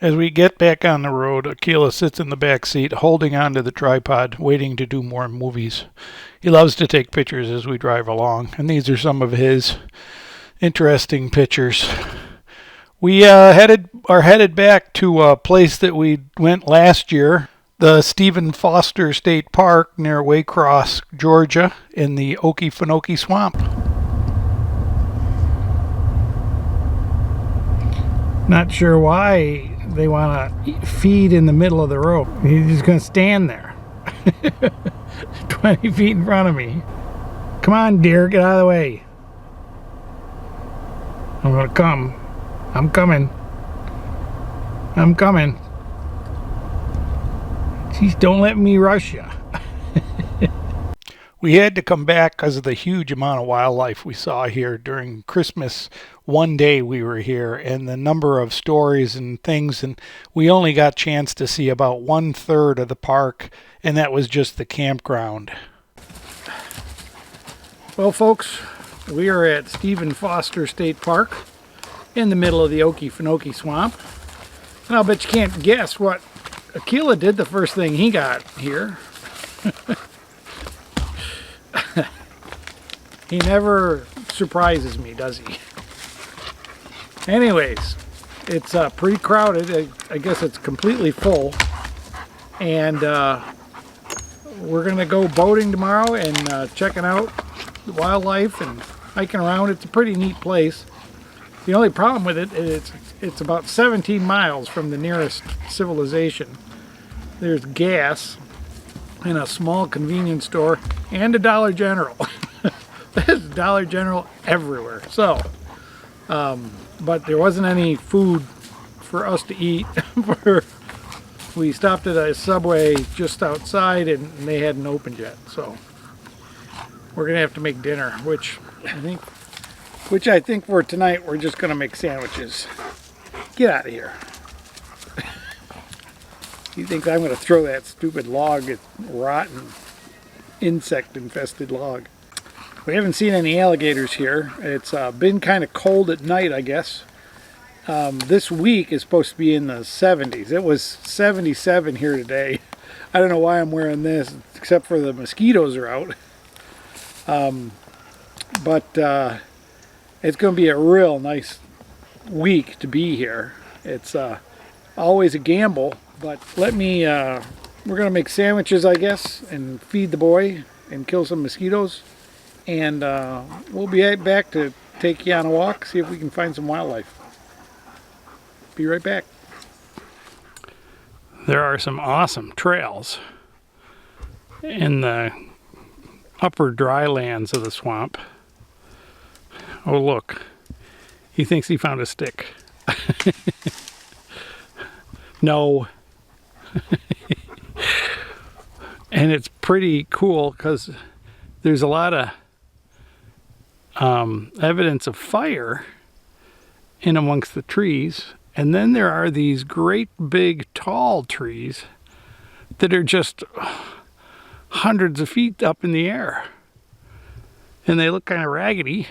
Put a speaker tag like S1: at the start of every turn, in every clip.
S1: As we get back on the road, Akila sits in the back seat, holding onto the tripod, waiting to do more movies. He loves to take pictures as we drive along, and these are some of his interesting pictures. We are headed back to a place that we went last year, the Stephen Foster State Park near Waycross, Georgia, in the Okefenokee Swamp. Not sure why they want to feed in the middle of the road. He's just going to stand there 20 feet in front of me. Come on, deer, get out of the way. I'm going to come. I'm coming. I'm coming. Jeez, don't let me rush you. We had to come back because of the huge amount of wildlife we saw here during Christmas. One day we were here, and the number of stories and things, and we only got a chance to see about 1/3 of the park, and that was just the campground. Well, folks, we are at Stephen Foster State Park in the middle of the Okefenokee Swamp, and I'll bet you can't guess what Akila did the first thing he got here. He never surprises me, does he? Anyways, it's pretty crowded. I guess it's completely full. And we're going to go boating tomorrow and checking out the wildlife and hiking around. It's a pretty neat place. The only problem with it is it's about 17 miles from the nearest civilization. There's gas and a small convenience store and a Dollar General. There's Dollar General everywhere. So, but there wasn't any food for us to eat. We stopped at a Subway just outside and they hadn't opened yet. So we're gonna have to make dinner, which I think for tonight we're just gonna make sandwiches. Get out of here. You think I'm gonna throw that stupid log, it's rotten, insect-infested log. We haven't seen any alligators here. It's been kind of cold at night, I guess. This week is supposed to be in the 70s. It was 77 here today. I don't know why I'm wearing this, except for the mosquitoes are out. But it's going to be a real nice week to be here. It's always a gamble, but we're going to make sandwiches, I guess, and feed the boy and kill some mosquitoes. And we'll be right back to take you on a walk, see if we can find some wildlife. Be right back. There are some awesome trails in the upper dry lands of the swamp. Oh, look. He thinks he found a stick. No. And it's pretty cool because there's a lot of evidence of fire in amongst the trees, and then there are these great big tall trees that are just hundreds of feet up in the air, and they look kind of raggedy.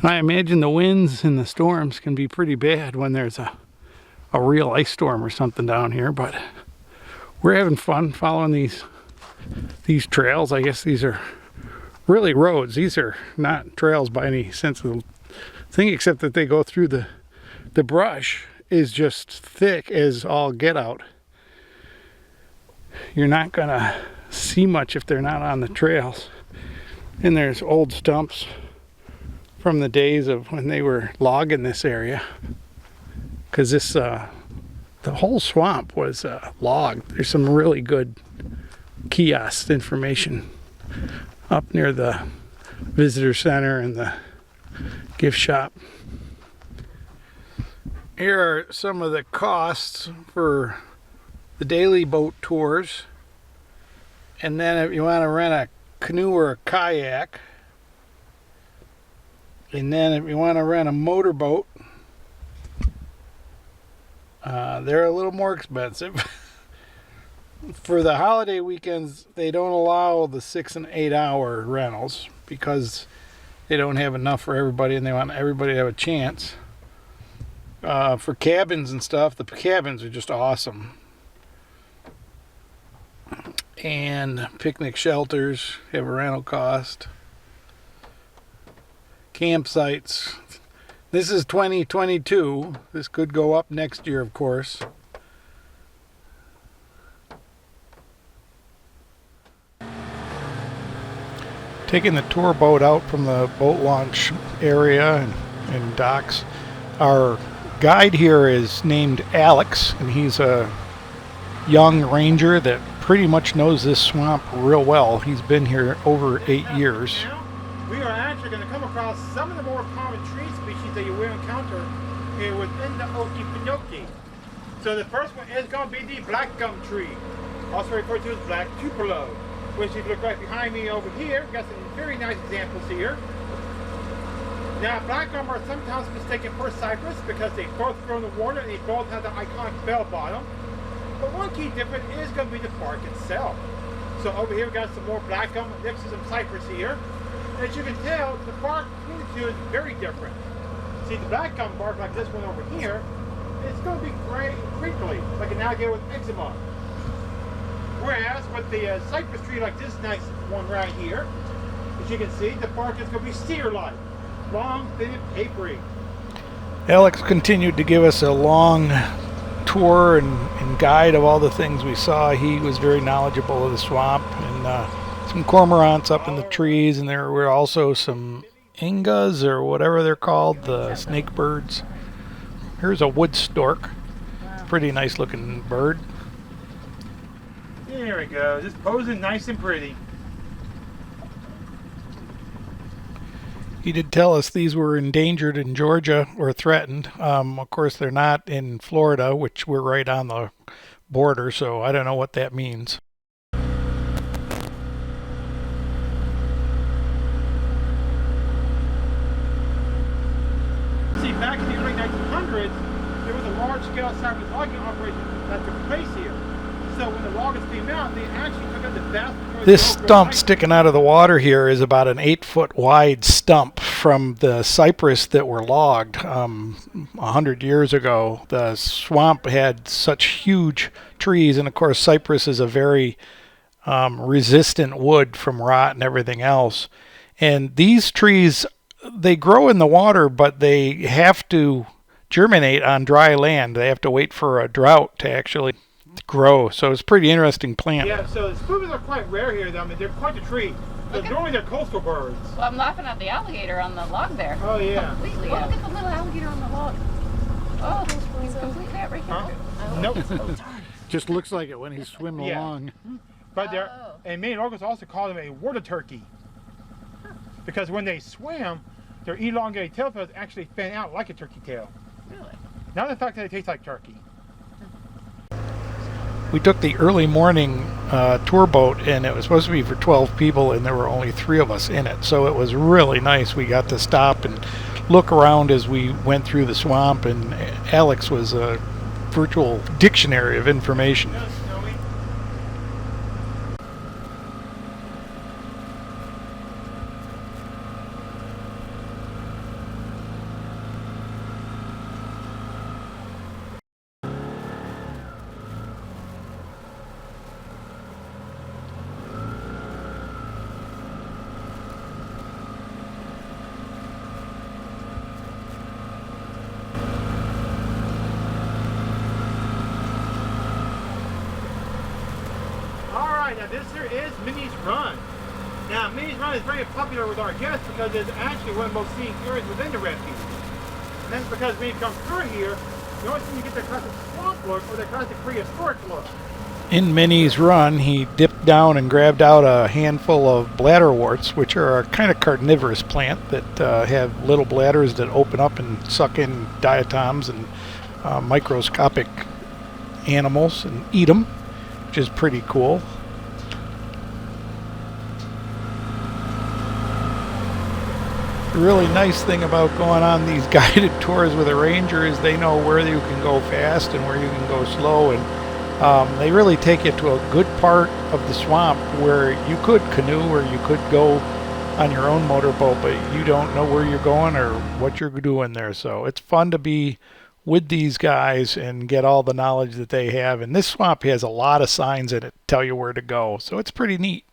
S1: And I imagine the winds and the storms can be pretty bad when there's a real ice storm or something down here, but we're having fun following these trails. I guess these are really roads. These are not trails by any sense of the thing, except that they go through the brush is just thick as all get out. You're not gonna see much if they're not on the trails. And there's old stumps from the days of when they were logging this area, because this the whole swamp was logged. There's some really good kiosk information up near the visitor center and the gift shop. Here are some of the costs for the daily boat tours. And then if you want to rent a canoe or a kayak, and then if you want to rent a motorboat, they're a little more expensive. For the holiday weekends, they don't allow the 6 and 8 hour rentals because they don't have enough for everybody and they want everybody to have a chance. for cabins and stuff. The cabins are just awesome. And picnic shelters have a rental cost. Campsites. This is 2022. This could go up next year, of course. Taking the tour boat out from the boat launch area and docks. Our guide here is named Alex, and he's a young ranger that pretty much knows this swamp real well. He's been here over 8 years.
S2: Now, we are actually going to come across some of the more common tree species that you will encounter here within the Okefenokee. So the first one is going to be the black gum tree, also referred to as black tupelo, which if you look right behind me over here, we've got some very nice examples here. Now, black gum are sometimes mistaken for cypress because they both grow in the water and they both have the iconic bell bottom. But one key difference is going to be the bark itself. So over here we've got some more black gum next to some cypress here. As you can tell, the bark between the two is very different. See, the black gum bark like this one over here, it's going to be gray and crinkly, like an alligator with eczema. Whereas with the cypress tree like this nice one right here, as you can see, the bark is going to be cedar-like, long, thin, and papery.
S1: Alex continued to give us a long tour and guide of all the things we saw. He was very knowledgeable of the swamp, and some cormorants up in the trees, and there were also some ingas or whatever they're called, the snake birds. Here's a wood stork, pretty nice looking bird.
S2: There we go, just posing nice and pretty.
S1: He did tell us these were endangered in Georgia or threatened. Of course, they're not in Florida, which we're right on the border, so I don't know what that means.
S2: See, back in the early 1900s, there was a large-scale cypress logging operation that took place here. So when the loggers came out, they actually took out the vast majority of
S1: This stump sticking out of the water here is about an 8-foot wide stump from the cypress that were logged 100 years ago. The swamp had such huge trees, and of course cypress is a very resistant wood from rot and everything else. And these trees, they grow in the water, but they have to germinate on dry land. They have to wait for a drought to actually grow. So it's a pretty interesting plant.
S2: Yeah, so the spookers are quite rare here, though. I mean, they're quite a treat. But normally they're coastal birds.
S3: Well, I'm laughing at the alligator on the log there.
S2: Oh, yeah.
S3: Completely. Oh, look at the little alligator on the log. Oh, he's completely at right
S2: Huh?
S3: now.
S2: Nope.
S1: Just looks like it when he's swimming
S2: Yeah.
S1: along.
S2: But they're, and many locals also call them a water turkey. Because when they swim, their elongated tail feathers actually fan out like a turkey tail.
S3: Really?
S2: Not the fact that it tastes like turkey.
S1: We took the early morning tour boat, and it was supposed to be for 12 people, and there were only 3 of us in it. So it was really nice. We got to stop and look around as we went through the swamp, and Alex was a virtual dictionary of information.
S2: Yes, Snowy. Alright, now this here is Minnie's Run. Now, Minnie's Run is very popular with our guests because it's actually one of the most scenic areas within the refuge. And that's because when you come through here, you always seem to get that classic swamp look or that classic prehistoric look.
S1: In Minnie's Run, he dipped down and grabbed out a handful of bladderworts, which are a kind of carnivorous plant that have little bladders that open up and suck in diatoms and microscopic animals and eat them, which is pretty cool. The really nice thing about going on these guided tours with a ranger is they know where you can go fast and where you can go slow, and they really take you to a good part of the swamp where you could canoe or you could go on your own motorboat, but you don't know where you're going or what you're doing there. So it's fun to be with these guys and get all the knowledge that they have. And this swamp has a lot of signs in it tell you where to go, so it's pretty neat.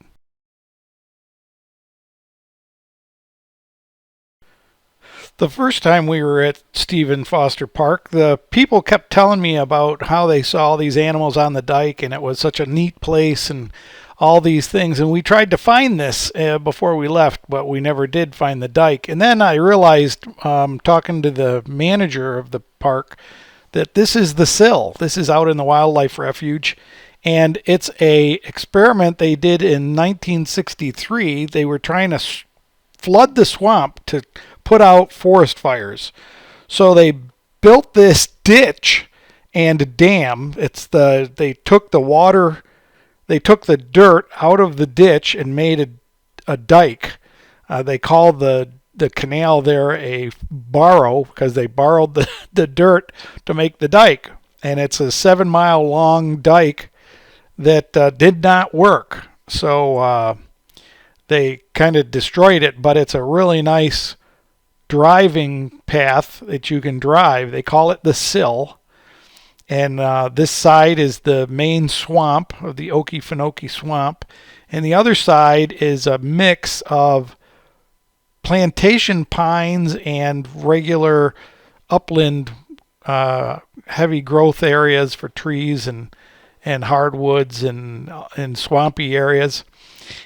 S1: The first time we were at Stephen Foster Park, the people kept telling me about how they saw these animals on the dike, and it was such a neat place and all these things. And we tried to find this before we left, but we never did find the dike. And then I realized, talking to the manager of the park, that this is the sill. This is out in the wildlife refuge, and it's a experiment they did in 1963. They were trying to flood the swamp to put out forest fires. So they built this ditch and dam. They took the water, they took the dirt out of the ditch and made a dike. They called the canal there a barrow because they borrowed the dirt to make the dike. And it's a 7-mile long dike that did not work. So they kind of destroyed it, but it's a really nice driving path that you can drive. They call it the sill. And this side is the main swamp of the Okefenokee swamp. And the other side is a mix of plantation pines and regular upland heavy growth areas for trees and hardwoods and swampy areas.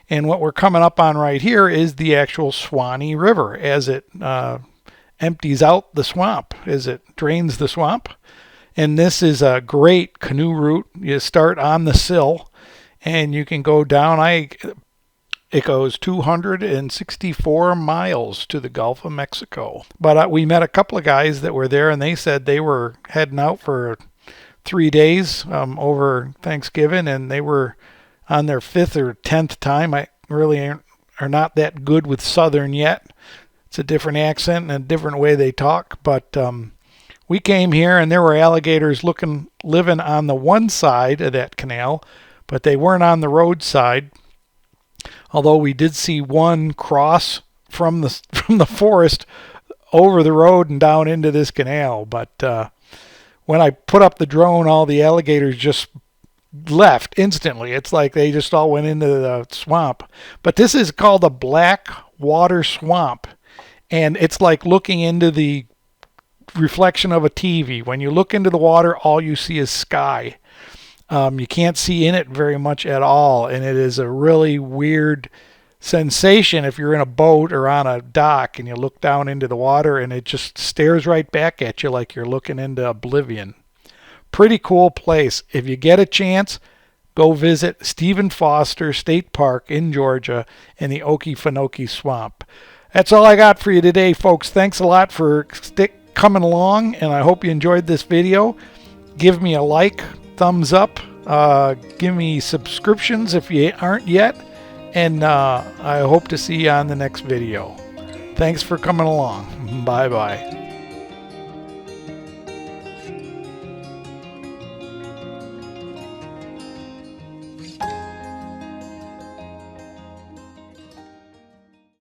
S1: And what we're coming up on right here is the actual Swanee River as it empties out the swamp, as it drains the swamp. And this is a great canoe route. You start on the sill and you can go down. It goes 264 miles to the Gulf of Mexico. But we met a couple of guys that were there, and they said they were heading out for 3 days over Thanksgiving, and they were on their 5th or 10th time. I really are not that good with Southern yet. It's a different accent and a different way they talk. But we came here, and there were alligators living on the one side of that canal, but they weren't on the roadside. Although we did see one cross from the forest over the road and down into this canal. But when I put up the drone, all the alligators just left instantly. It's like they just all went into the swamp. But this is called a black water swamp, and it's like looking into the reflection of a TV. When you look into the water, all you see is sky. You can't see in it very much at all, and it is a really weird sensation if you're in a boat or on a dock and you look down into the water and it just stares right back at you like you're looking into oblivion. Pretty cool place. If you get a chance, go visit Stephen Foster State Park in Georgia in the Okefenokee Swamp. That's all I got for you today, folks. Thanks a lot for coming along, and I hope you enjoyed this video. Give me a like, thumbs up, give me subscriptions if you aren't yet, and I hope to see you on the next video. Thanks for coming along. Bye-bye.